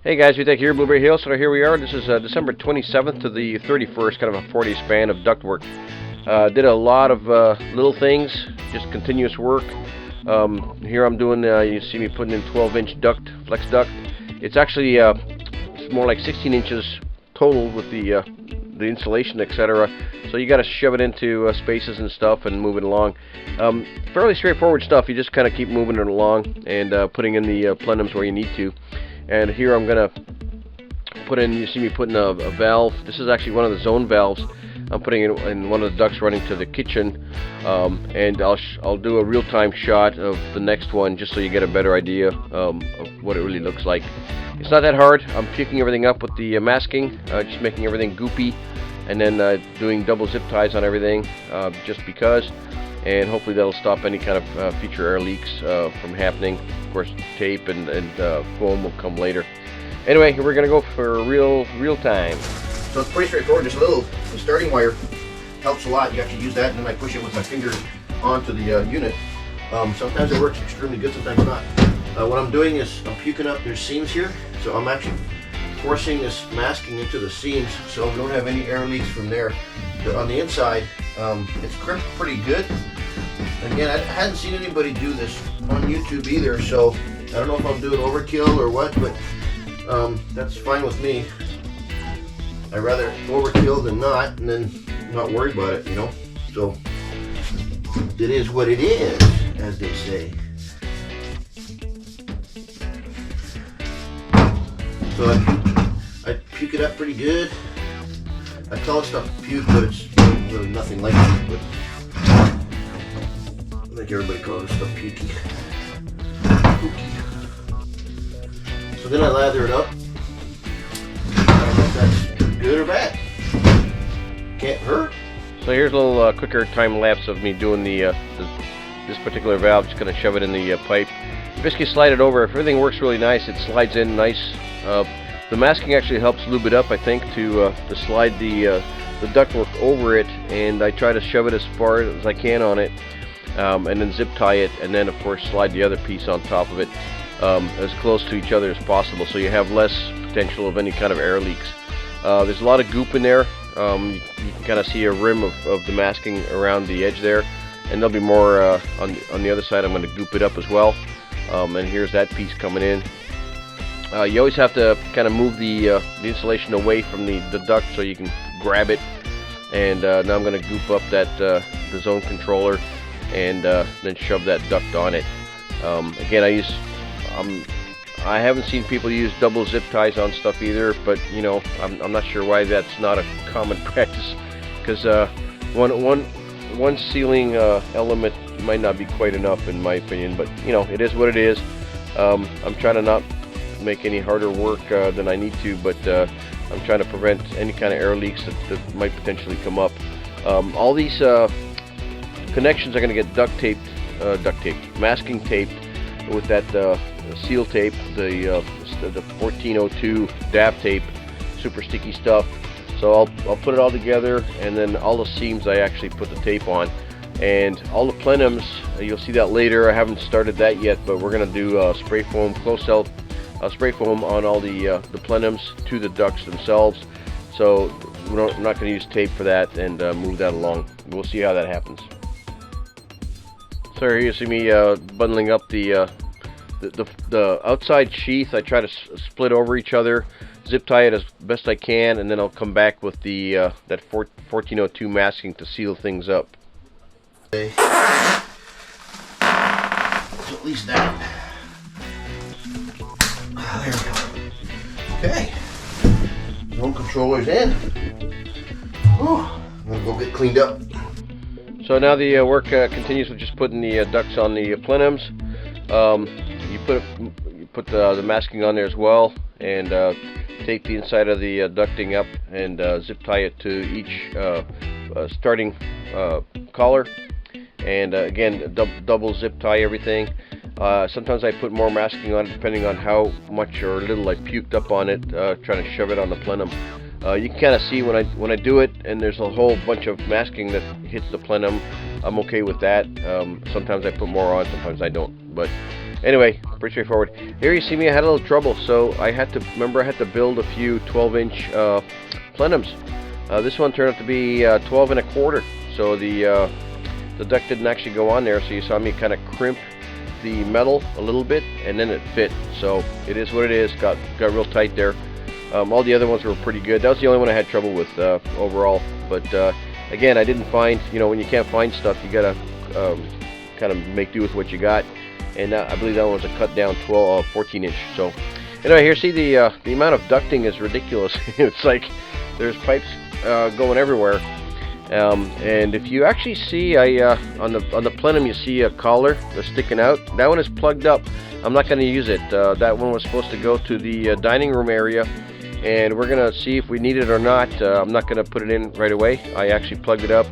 Hey guys, Vitek here, Blueberry Hill. So here we are. This is December 27th to the 31st, kind of a 4-day span of ductwork. Did a lot of little things, just continuous work. Here I'm doing, you see me putting in 12-inch duct, flex duct. It's actually it's more like 16 inches total with the insulation, etc. So you got to shove it into spaces and stuff and move it along. Fairly straightforward stuff. You just kind of keep moving it along and putting in the plenums where you need to. And here I'm gonna put in, you see me putting a valve. This is actually one of the zone valves. I'm putting it in one of the ducts running to the kitchen, and I'll do a real-time shot of the next one just so you get a better idea of what it really looks like. It's not that hard. I'm puking everything up with the masking, just making everything goopy, and then doing double zip ties on everything just because, and hopefully that'll stop any kind of future air leaks from happening. Of course, tape and foam will come later. Anyway, we're gonna go for real time. So it's pretty straightforward. Just a little starting wire helps a lot. You have to use that, and then I push it with my finger onto the unit. Sometimes it works extremely good, sometimes not. What I'm doing is I'm puking up. There's seams here, so I'm actually forcing this masking into the seams so we don't have any air leaks from there. But on the inside, it's crimped pretty good. Again, I hadn't seen anybody do this on YouTube either, so I don't know if I'm doing overkill or what, but that's fine with me. I'd rather overkill than not, and then not worry about it, you know. So it is what it is, as they say. So I puke it up pretty good. I call it stuff puke, but it's really nothing like it. But I think everybody calls it stuff pukey. So then I lather it up. I don't know if that's good or bad. Can't hurt. So here's a little quicker time lapse of me doing this particular valve. Just gonna shove it in the pipe. Basically slide it over. If everything works really nice, it slides in nice. The masking actually helps lube it up, I think, to slide the ductwork over it, and I try to shove it as far as I can on it, and then zip tie it, and then of course slide the other piece on top of it as close to each other as possible, so you have less potential of any kind of air leaks. There's a lot of goop in there. You can kind of see a rim of the masking around the edge there, and there'll be more on the other side. I'm going to goop it up as well, and here's that piece coming in. You always have to kind of move the insulation away from the duct so you can grab it. And now I'm going to goop up that the zone controller and then shove that duct on it. Again, I haven't seen people use double zip ties on stuff either, but you know, I'm not sure why that's not a common practice, because one sealing element might not be quite enough in my opinion, but you know, it is what it is. I'm trying to not make any harder work than I need to, but I'm trying to prevent any kind of air leaks that might potentially come up. All these connections are going to get masking taped with that seal tape, the 1402 dab tape, super sticky stuff. So I'll put it all together, and then all the seams I actually put the tape on, and all the plenums, you'll see that later. I haven't started that yet, but we're going to do spray foam, close-cell spray foam on all the plenums to the ducts themselves. So I'm not going to use tape for that, and move that along. We'll see how that happens. So here you see me bundling up the outside sheath. I try to split over each other, zip tie it as best I can, and then I'll come back with the that 1402 masking to seal things up. Okay. So at least that. There we go. Okay. Zone controller's in. Whew. I'm gonna go get cleaned up. So now the work continues with just putting the ducts on the plenums. You put the masking on there as well, and tape the inside of the ducting up, and zip tie it to each starting collar, and again double zip tie everything. Sometimes I put more masking on it depending on how much or little I puked up on it, trying to shove it on the plenum. You can kind of see when I do it, and there's a whole bunch of masking that hits the plenum. I'm okay with that. Sometimes I put more on, sometimes I don't. But Anyway, pretty straightforward. Here you see me, I had a little trouble, so I had to build a few 12-inch plenums. This one turned out to be 12 and a quarter, so the duct didn't actually go on there, so you saw me kind of crimp the metal a little bit, and then it fit. So it is what it is. Got real tight there. All the other ones were pretty good. That was the only one I had trouble with overall. But again, I didn't find, when you can't find stuff, you gotta kind of make do with what you got. And I believe that one was a cut down 14 inch. So anyway, here, see the amount of ducting is ridiculous. It's like there's pipes going everywhere. And if you actually see, on the plenum you see a collar that's sticking out. That one is plugged up. I'm not going to use it. That one was supposed to go to the dining room area, and we're going to see if we need it or not. I'm not going to put it in right away. I actually plugged it up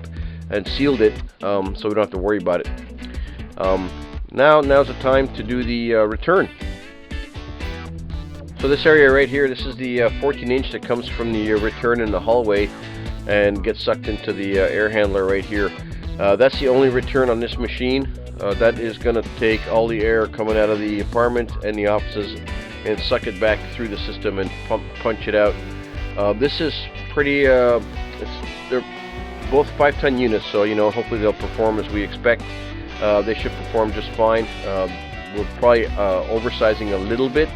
and sealed it, so we don't have to worry about it. Now's the time to do the return. So this area right here, this is the 14 inch that comes from the return in the hallway and gets sucked into the air handler right here. That's the only return on this machine. That is going to take all the air coming out of the apartment and the offices and suck it back through the system and punch it out. This is pretty, they're both 5-ton units, so hopefully they'll perform as we expect. They should perform just fine. We're probably oversizing a little bit,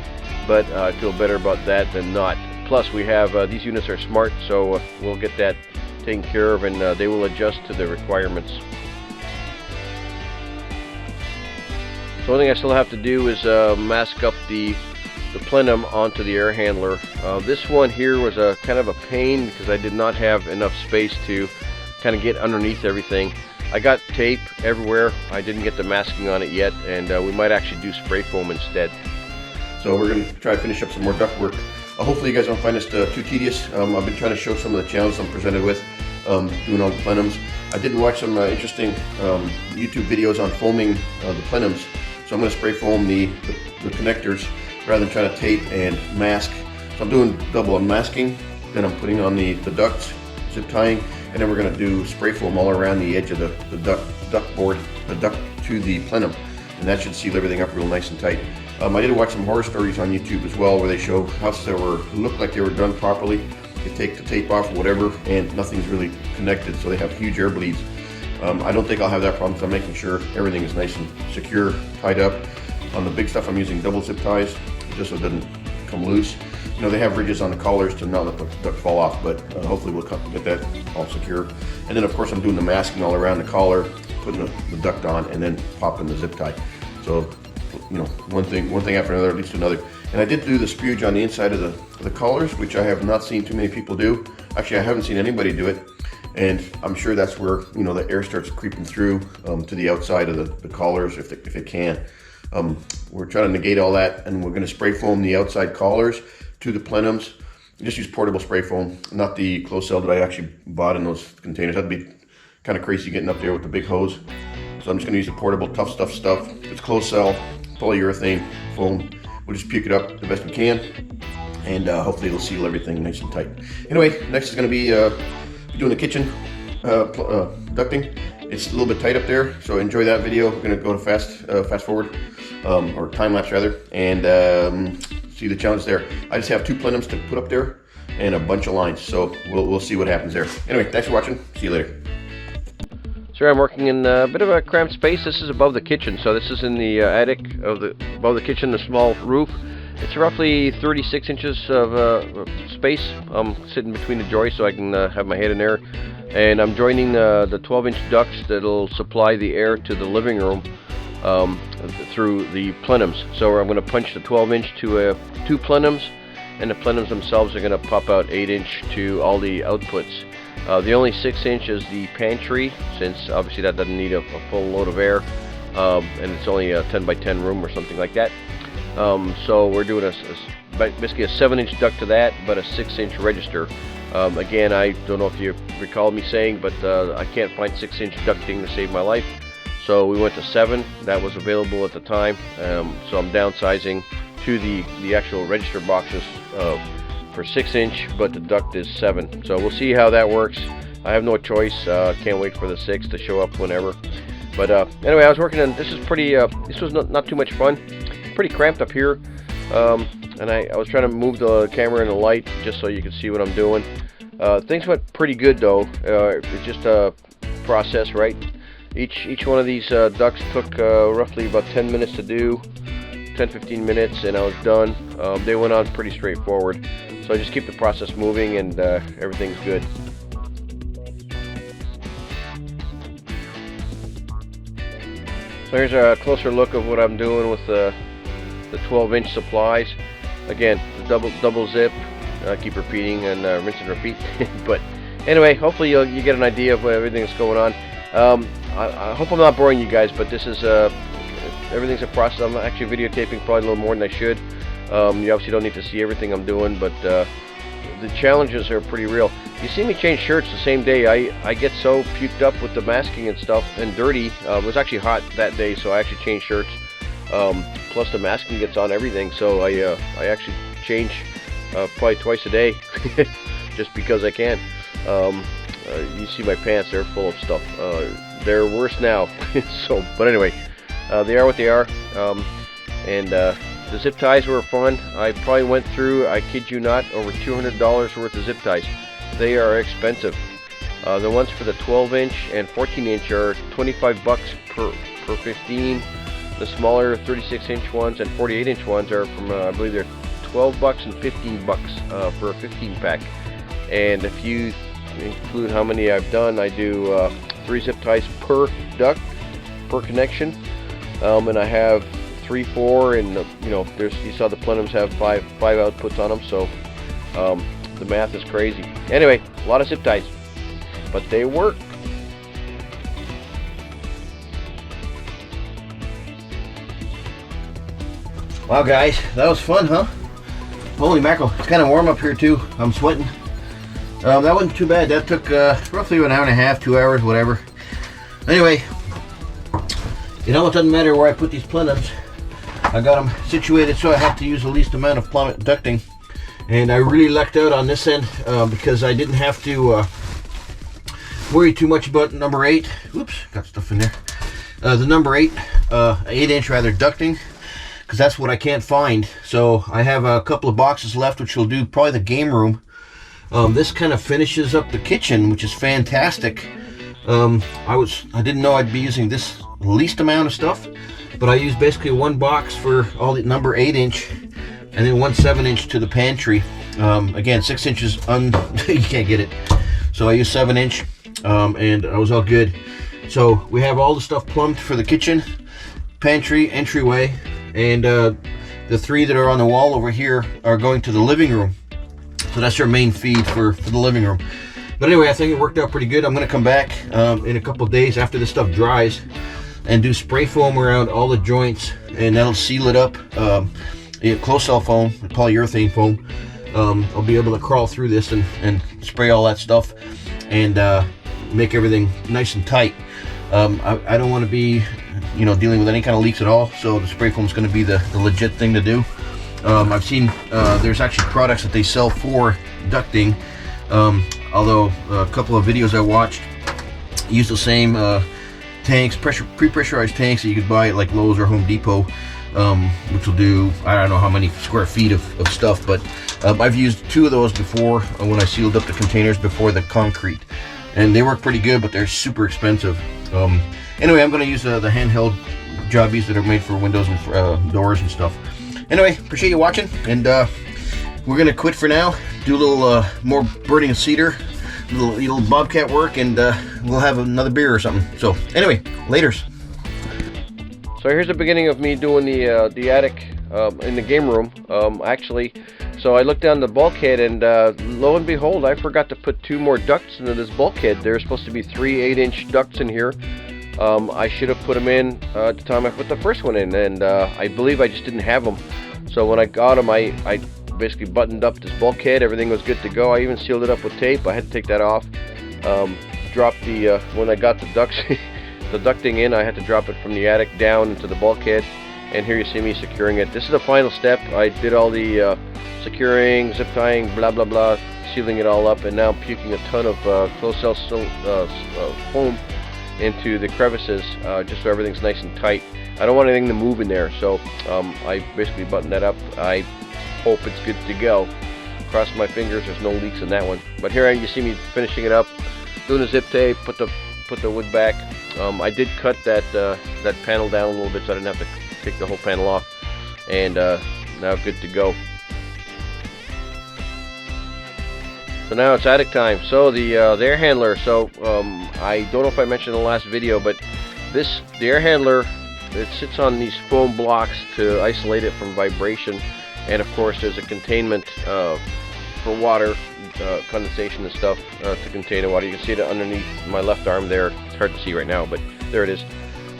but I feel better about that than not. Plus we have, these units are smart, so we'll get that taken care of, and they will adjust to the requirements. So one thing I still have to do is mask up the plenum onto the air handler. This one here was a kind of a pain because I did not have enough space to kind of get underneath everything. I got tape everywhere. I didn't get the masking on it yet, and we might actually do spray foam instead. So we're going to try to finish up some more duct work. Hopefully you guys don't find this too tedious. I've been trying to show some of the challenges I'm presented with doing all the plenums. I did watch some interesting YouTube videos on foaming the plenums. So I'm going to spray foam the connectors rather than trying to tape and mask. So I'm doing double unmasking, then I'm putting on the ducts, zip tying, and then we're going to do spray foam all around the edge of the duct board, the duct to the plenum, and that should seal everything up real nice and tight. I did watch some horror stories on YouTube as well, where they show houses that look like they were done properly. They take the tape off or whatever, and nothing's really connected, so they have huge air bleeds. I don't think I'll have that problem, so I'm making sure everything is nice and secure, tied up. On the big stuff, I'm using double zip ties, just so it doesn't come loose. They have ridges on the collars to not let the duct fall off, but hopefully we'll get that all secure. And then of course I'm doing the masking all around the collar, putting the duct on, and then popping the zip tie. So, one thing after another leads to another. And I did do the spruge on the inside of the collars, which I have not seen too many people do. Actually, I haven't seen anybody do it. And I'm sure that's where, the air starts creeping through to the outside of the collars if it can. We're trying to negate all that, and we're going to spray foam the outside collars to the plenums. Just use portable spray foam, not the closed cell that I actually bought in those containers. That'd be kind of crazy getting up there with the big hose. So I'm just going to use the portable tough stuff. It's closed cell, polyurethane foam. We'll just puke it up the best we can, and hopefully it'll seal everything nice and tight. Anyway, next is going to be doing the kitchen ducting. It's a little bit tight up there, so enjoy that video. We're going to go to fast forward, or time lapse rather, and see the challenge there. I just have 2 plenums to put up there and a bunch of lines, so we'll see what happens there. Anyway, thanks for watching. See you later. So I'm working in a bit of a cramped space. This is above the kitchen, so this is in the attic above the kitchen, the small roof. It's roughly 36 inches of space. I'm sitting between the joists so I can have my head in there, and I'm joining the 12-inch ducts that'll supply the air to the living room through the plenums. So I'm going to punch the 12-inch to 2 plenums, and the plenums themselves are going to pop out 8-inch to all the outputs. The only 6-inch is the pantry, since obviously that doesn't need a full load of air, and it's only a 10 by 10 room or something like that. So we're doing basically a 7-inch duct to that, but a 6-inch register. Again, I don't know if you recall me saying, but I can't find 6-inch ducting to save my life. So we went to 7. That was available at the time. So I'm downsizing to the actual register boxes for 6-inch, but the duct is 7. So we'll see how that works. I have no choice. Can't wait for the 6 to show up whenever. But anyway, I was working on this. Is pretty. This was not too much fun. Pretty cramped up here, and I was trying to move the camera and the light just so you could see what I'm doing. Things went pretty good though. It's just a process, right? Each one of these ducts took roughly about 10 minutes to do, 10-15 minutes, and I was done. They went on pretty straightforward, so I just keep the process moving, and everything's good. So here's a closer look of what I'm doing with the 12-inch supplies. Again, the double zip. I keep repeating and rinse and repeat. But anyway, hopefully you get an idea of everything that's going on. I hope I'm not boring you guys, but this is everything's a process. I'm actually videotaping probably a little more than I should. You obviously don't need to see everything I'm doing, but the challenges are pretty real. You see me change shirts the same day. I get so puked up with the masking and stuff and dirty. It was actually hot that day, so I actually changed shirts. Plus the masking gets on everything, so I actually change probably twice a day just because I can. You see my pants, they're full of stuff. They're worse now. So, but anyway, they are what they are. And the zip ties were fun. I probably went through, I kid you not, over $200 worth of zip ties. They are expensive. The ones for the 12-inch and 14-inch are 25 bucks per 15. The smaller 36-inch ones and 48-inch ones are from, I believe they're 12 bucks and 15 bucks for a 15-pack. And if you include how many I've done, I do 3 zip ties per duct, per connection. And I have 3, 4, and you know, you saw the plenums have 5 outputs on them, so the math is crazy. Anyway, a lot of zip ties, but they work. Wow, guys, that was fun, huh? Holy mackerel, it's kind of warm up here too. I'm sweating. That wasn't too bad. That took roughly an hour and a half, 2 hours, whatever. Anyway, you know, it doesn't matter where I put these plenums. I got them situated so I have to use the least amount of ducting. And I really lucked out on this end because I didn't have to worry too much about number 8. Oops, got stuff in there. The number 8, 8-inch rather, ducting, because that's what I can't find. So I have a couple of boxes left, which will do probably the game room. This kind of finishes up the kitchen, which is fantastic. I didn't know I'd be using this least amount of stuff, but I used basically one box for all the number 8-inch, and then one 7-inch to the pantry. Again, 6 inches you can't get it, so I used 7-inch, and I was all good. So we have all the stuff plumbed for the kitchen, pantry, entryway, and the 3 that are on the wall over here are going to the living room. So that's our main feed for the living room. But anyway, I think it worked out pretty good. I'm going to come back in a couple of days after this stuff dries and do spray foam around all the joints, and that'll seal it up. Close cell foam, polyurethane foam. I'll be able to crawl through this and spray all that stuff and make everything nice and tight. I don't want to be, you know, dealing with any kind of leaks at all, so the spray foam is going to be the legit thing to do. I've seen there's actually products that they sell for ducting, although a couple of videos I watched use the same tanks, pre-pressurized tanks that you could buy at like Lowe's or Home Depot, which will do, I don't know how many square feet of stuff, but I've used 2 of those before when I sealed up the containers before the concrete, and they work pretty good, but they're super expensive. Anyway, I'm going to use the handheld jobbies that are made for windows and doors and stuff. Anyway, appreciate you watching, and we're going to quit for now, do a little more burning of cedar, little bobcat work, and we'll have another beer or something. So anyway, laters. So here's the beginning of me doing the attic in the game room. Actually, so I looked down the bulkhead, and lo and behold, I forgot to put 2 more ducts into this bulkhead. There's supposed to be 3 8-inch ducts in here. I should have put them in at the time I put the first one in, and I believe I just didn't have them. So when I got them, I basically buttoned up this bulkhead. Everything was good to go. I even sealed it up with tape. I had to take that off. Dropped the when I got the ducts, the ducting in, I had to drop it from the attic down into the bulkhead. And here you see me securing it. This is the final step. I did all the securing, zip tying, blah blah blah, sealing it all up, and now I'm puking a ton of closed cell foam into the crevices, just so everything's nice and tight. I don't want anything to move in there, so I basically buttoned that up. I hope it's good to go. Cross my fingers, there's no leaks in that one. But here you see me finishing it up, doing the zip tape, put the wood back. I did cut that panel down a little bit, so I didn't have to take the whole panel off, and now good to go. So now it's attic time. So the air handler. So I don't know if I mentioned in the last video, but the air handler, it sits on these foam blocks to isolate it from vibration, and of course there's a containment for water, condensation and stuff, to contain the water. You can see it underneath my left arm there. It's hard to see right now, but there it is.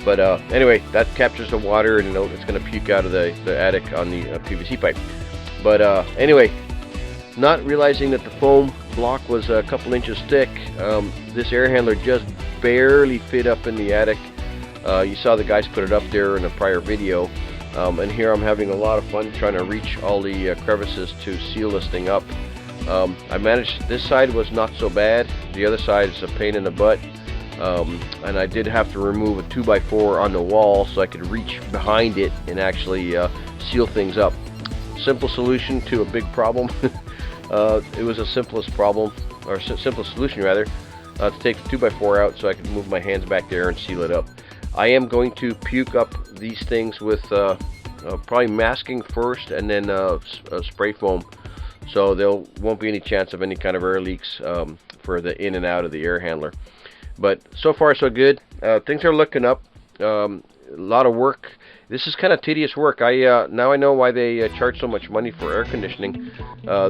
But anyway, that captures the water, and it's going to puke out of the attic on the PVC pipe. But anyway, not realizing that the foam block was a couple inches thick, this air handler just barely fit up in the attic. You saw the guys put it up there in a prior video, and here I'm having a lot of fun trying to reach all the crevices to seal this thing up. I managed. This side was not so bad. The other side is a pain in the butt, and I did have to remove a 2x4 on the wall so I could reach behind it and actually seal things up. Simple solution to a big problem. It was the simplest problem, or simplest solution rather, to take the 2x4 out so I could move my hands back there and seal it up. I am going to puke up these things with probably masking first, and then spray foam, so there won't be any chance of any kind of air leaks for the in and out of the air handler. But so far so good. Things are looking up. A lot of work. This is kind of tedious work. Now I know why they charge so much money for air conditioning.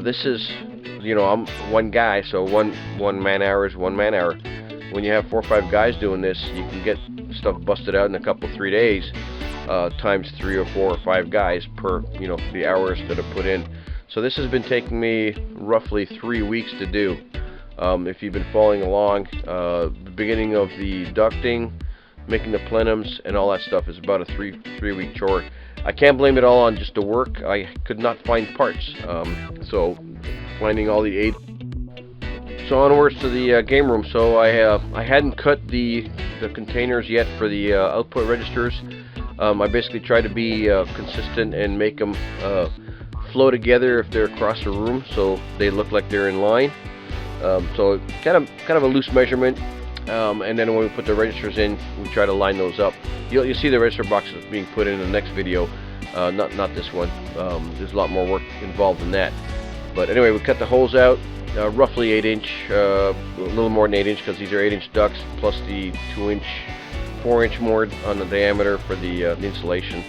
This is, I'm one guy, so one man hour is 1 man hour. When you have 4 or 5 guys doing this, you can get stuff busted out in a couple 3 days, times 3 or 4 or 5 guys per the hours that are put in. So this has been taking me roughly 3 weeks to do. If you've been following along, the beginning of the ducting, making the plenums, and all that stuff is about a three-week chore. I can't blame it all on just the work. I could not find parts, so finding all the aid. So onwards to the game room. So I hadn't cut the containers yet for the output registers. I basically try to be consistent and make them flow together if they're across the room, so they look like they're in line. So kind of a loose measurement. And then when we put the registers in, we try to line those up. You'll see the register boxes being put in the next video, not this one. There's a lot more work involved in that. But anyway, we cut the holes out, roughly 8-inch, a little more than 8-inch, because these are 8-inch ducts plus the 2-inch, 4-inch more on the diameter for the insulation.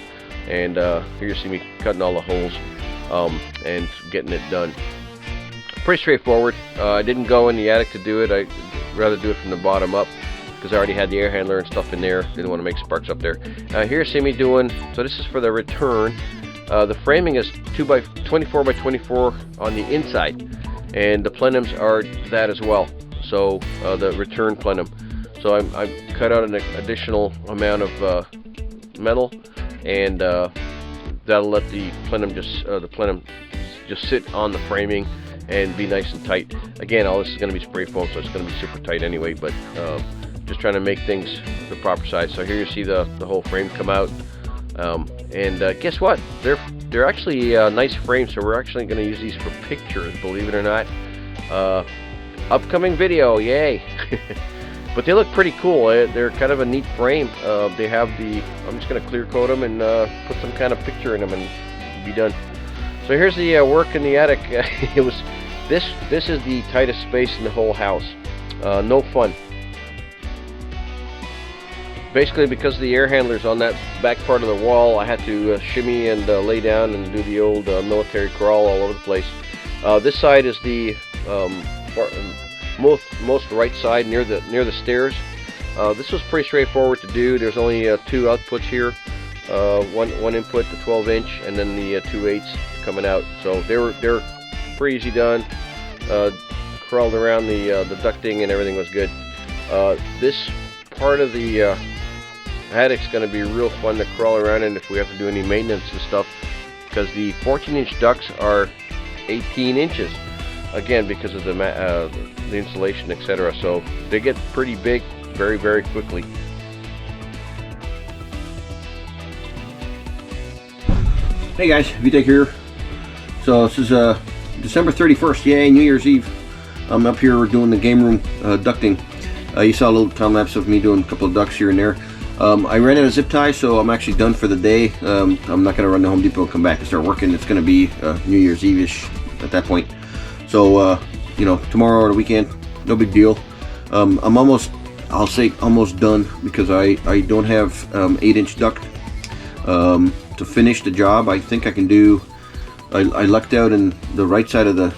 And here you see me cutting all the holes and getting it done. Pretty straightforward. I didn't go in the attic to do it. I'd rather do it from the bottom up, because I already had the air handler and stuff in there. Didn't want to make sparks up there. Here you see me doing, so this is for the return. The framing is 24 by 24 on the inside, and the plenums are that as well. So the return plenum. So I cut out an additional amount of metal, and that'll let the plenum just sit on the framing and be nice and tight. Again, all this is going to be spray foam, so it's going to be super tight anyway, but just trying to make things the proper size. So here you see the whole frame come out, and guess what? They're actually nice frames, so we're actually going to use these for pictures, believe it or not. Upcoming video, yay! But they look pretty cool. They're kind of a neat frame. They have I'm just going to clear coat them and put some kind of picture in them and be done. So here's the work in the attic. This is the tightest space in the whole house. No fun. Basically, because the air handler's on that back part of the wall, I had to shimmy and lay down and do the old military crawl all over the place. This side is the most right side near the stairs. This was pretty straightforward to do. There's only 2 outputs here. One input, the 12-inch, and then the 2/8 coming out. So they're pretty easy done. Crawled around the ducting and everything was good. This part of the attic's going to be real fun to crawl around in if we have to do any maintenance and stuff, because the 14-inch ducts are 18 inches. Again, because of the insulation, etc. So they get pretty big very, very quickly. Hey guys, VTech here. So this is December 31st, yay, New Year's Eve. I'm up here doing the game room ducting. You saw a little time lapse of me doing a couple of ducts here and there. I ran out of zip ties, so I'm actually done for the day. I'm not going to run to Home Depot and come back and start working. It's going to be New Year's Eve-ish at that point. So, you know, tomorrow or the weekend, no big deal. I'm almost, I'll say almost done, because I don't have 8-inch duct to finish the job. I think I can do, I lucked out in the right side of the,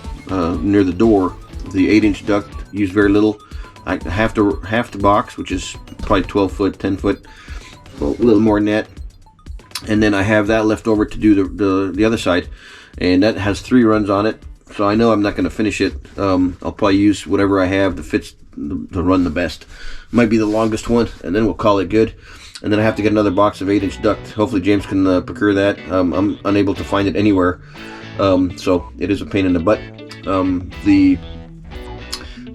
near the door, the 8-inch duct, used very little. Half the box, which is probably 12 foot, 10 foot, a little more than that. And then I have that left over to do the other side, and that has 3 runs on it. So I know I'm not going to finish it. I'll probably use whatever I have that fits to run the best. Might be the longest one, and then we'll call it good. And then I have to get another box of 8-inch duct. Hopefully James can procure that. I'm unable to find it anywhere, so it is a pain in the butt.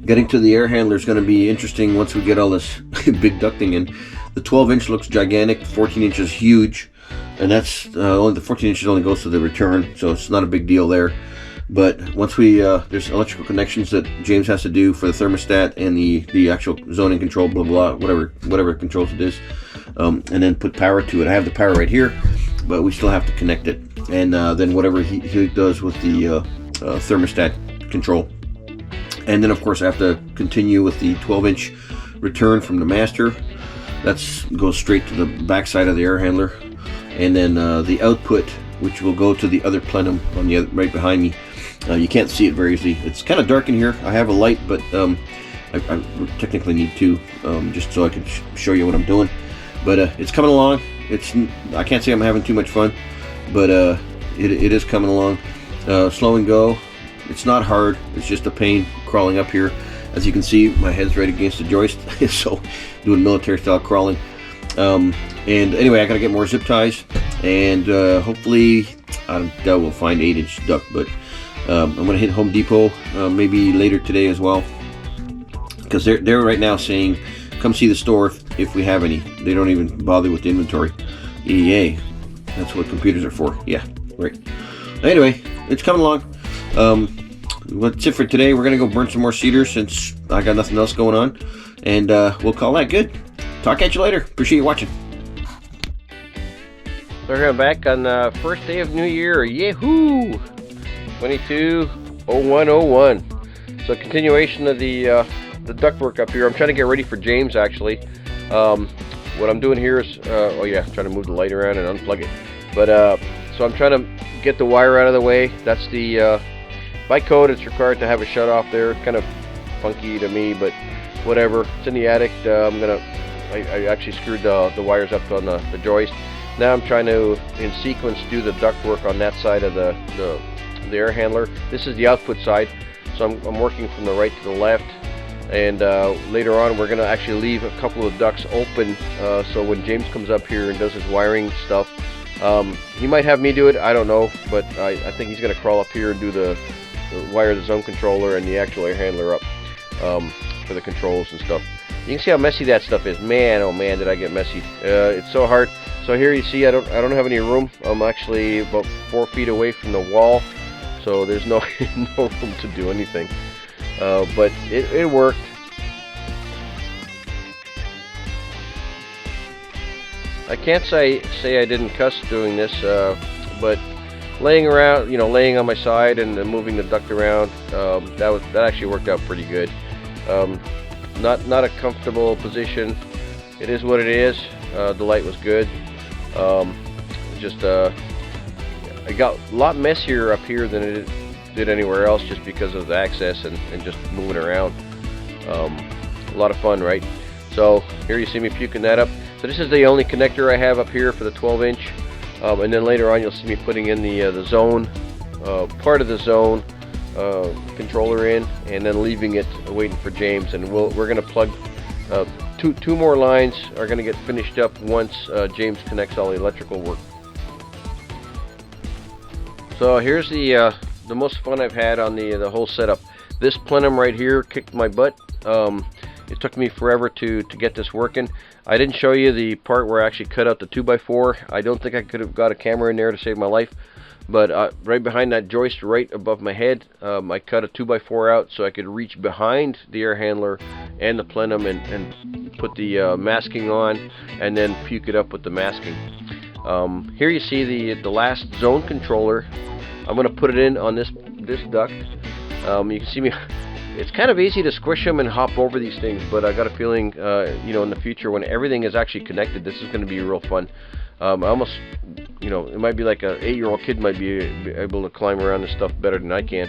Getting to the air handler is going to be interesting once we get all this big ducting in. The 12-inch looks gigantic, 14-inch is huge, and that's only the 14 inches only goes to the return, so it's not a big deal there. But once we there's electrical connections that James has to do for the thermostat and the actual zoning control, blah blah, whatever controls it is, and then put power to it. I have the power right here, but we still have to connect it, and then whatever he does with the thermostat control. And then of course I have to continue with the 12-inch return from the master. That goes straight to the back side of the air handler, and then the output, which will go to the other plenum on the other, right behind me. You can't see it very easily. It's kind of dark in here. I have a light, but I technically need 2, just so I can show you what I'm doing. But it's coming along. I can't say I'm having too much fun, but it is coming along. Slow and go. It's not hard, it's just a pain crawling up here. As you can see, my head's right against the joist, so doing military style crawling. And anyway, I gotta get more zip ties, and hopefully, I doubt we'll find 8-inch duct, but I'm gonna hit Home Depot maybe later today as well, because they're right now saying, come see the store if we have any. They don't even bother with the inventory. EA, that's what computers are for. Yeah, right. Anyway, it's coming along. That's it for today. We're gonna go burn some more cedar since I got nothing else going on, and we'll call that good. Talk at you later. Appreciate you watching. So we're back on the first day of New Year. Yahoo! 22/01/01. So continuation of the ductwork up here. I'm trying to get ready for James actually. What I'm doing here is oh yeah, I'm trying to move the light around and unplug it. But so I'm trying to get the wire out of the way. That's the by code, it's required to have a shut off there. It's kind of funky to me, but whatever. It's in the attic. I actually screwed the wires up on the joist. Now I'm trying to, in sequence, do the duct work on that side of the air handler. This is the output side, so I'm working from the right to the left. And later on, we're going to actually leave a couple of ducts open, so when James comes up here and does his wiring stuff, he might have me do it, I don't know, but I think he's going to crawl up here and do the wire the zone controller and the actual air handler up for the controls and stuff. You can see how messy that stuff is. Man, oh man, did I get messy. It's so hard. So here you see I don't have any room. I'm actually about 4 feet away from the wall, so there's no no room to do anything. But it worked. I can't say I didn't cuss doing this, but laying around, laying on my side and moving the duct around, that actually worked out pretty good. Not a comfortable position. It is what it is. The light was good. Just it got a lot messier up here than it did anywhere else, just because of the access and just moving around. A lot of fun, right? So here you see me puking that up. So this is the only connector I have up here for the 12-inch, and then later on you'll see me putting in the zone, part of the zone controller in, and then leaving it waiting for James. And we're going to plug two more lines are going to get finished up once James connects all the electrical work. So here's the most fun I've had on the whole setup. This plenum right here kicked my butt. It took me forever to get this working. I didn't show you the part where I actually cut out the 2x4. I don't think I could have got a camera in there to save my life, but right behind that joist right above my head, I cut a 2x4 out so I could reach behind the air handler and the plenum and put the masking on, and then puke it up with the masking. Here you see the last zone controller. I'm going to put it in on this duct. You can see me. It's kind of easy to squish them and hop over these things, but I got a feeling, you know, in the future when everything is actually connected, this is going to be real fun. I almost, you know, it might be like an 8-year-old kid might be able to climb around this stuff better than I can.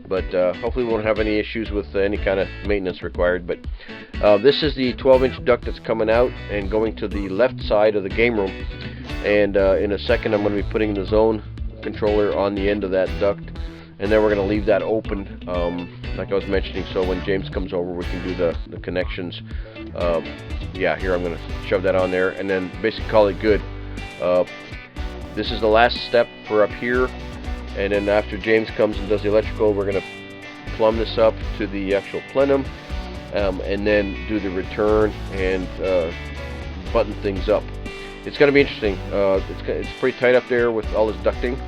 But hopefully we won't have any issues with any kind of maintenance required. But this is the 12-inch duct that's coming out and going to the left side of the game room. And in a second I'm going to be putting the zone controller on the end of that duct. And then we're going to leave that open, like I was mentioning, so when James comes over we can do the connections. Yeah, here I'm going to shove that on there and then basically call it good. This is the last step for up here, and then after James comes and does the electrical, we're going to plumb this up to the actual plenum, and then do the return and button things up. It's going to be interesting. It's pretty tight up there with all this ducting.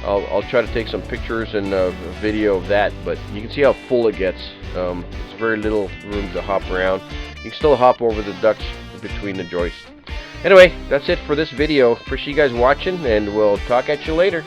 I'll try to take some pictures and a video of that, but you can see how full it gets. There's very little room to hop around. You can still hop over the ducts between the joists. Anyway, that's it for this video. Appreciate you guys watching, and we'll talk at you later.